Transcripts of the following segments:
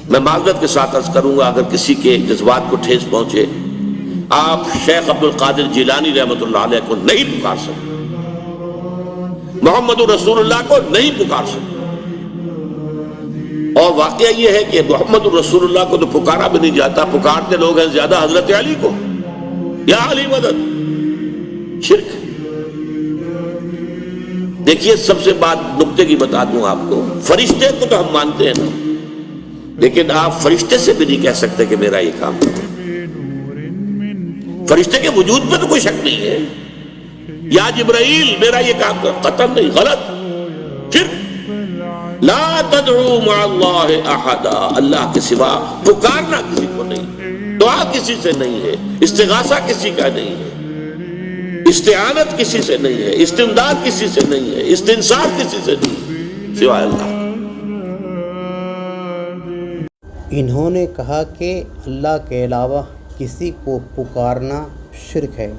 میں معذرت کے ساتھ عرض کروں گا اگر کسی کے جذبات کو ٹھیس پہنچے، آپ شیخ عبد القادر جیلانی رحمۃ اللہ علیہ کو نہیں پکار سکتے، محمد رسول اللہ کو نہیں پکار سکتے، اور واقعہ یہ ہے کہ محمد رسول اللہ کو تو پکارا بھی نہیں جاتا، پکارتے لوگ ہیں زیادہ حضرت علی کو، یا علی مدد، شرک۔ دیکھیے سب سے بات نقطے کی بتا دوں آپ کو، فرشتے کو تو ہم مانتے ہیں نا، لیکن آپ فرشتے سے بھی نہیں کہہ سکتے کہ میرا یہ کام کرو۔ فرشتے کے وجود پہ تو کوئی شک نہیں ہے، یا جبرائیل میرا یہ کام کرو، قطعاً نہیں، غلط، شرک۔ لا تدعو مع اللہ احدا، اللہ کے سوا پکارنا کسی کو نہیں، دعا کسی سے نہیں ہے، استغاثہ کسی کا نہیں ہے، استعانت کسی سے نہیں ہے، استمداد کسی سے نہیں ہے، استنصار کسی سے نہیں ہے سوائے اللہ۔ انہوں نے کہا کہ اللہ کے علاوہ کسی کو پکارنا شرک ہے،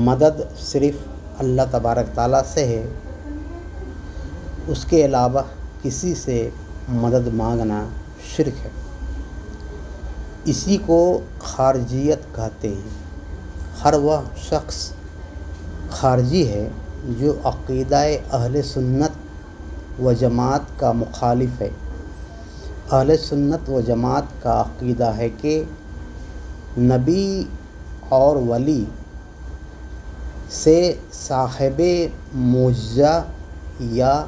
مدد صرف اللہ تبارک تعالیٰ سے ہے، اس کے علاوہ کسی سے مدد مانگنا شرک ہے۔ اسی کو خارجیت کہتے ہیں۔ ہر وہ شخص خارجی ہے جو عقیدہ اہل سنت و جماعت کا مخالف ہے۔ اہل سنت و جماعت کا عقیدہ ہے کہ نبی اور ولی سے صاحب معجزہ یا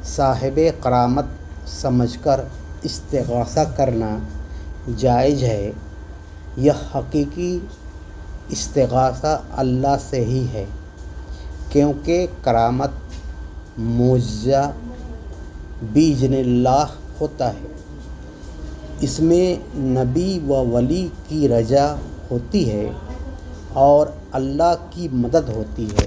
صاحب کرامت سمجھ کر استغاثہ کرنا جائز ہے۔ یہ حقیقی استغاثہ اللہ سے ہی ہے، کیونکہ کرامت معجزہ بِإِذْنِ اللہ ہوتا ہے، اس میں نبی و ولی کی رجا ہوتی ہے اور اللہ کی مدد ہوتی ہے۔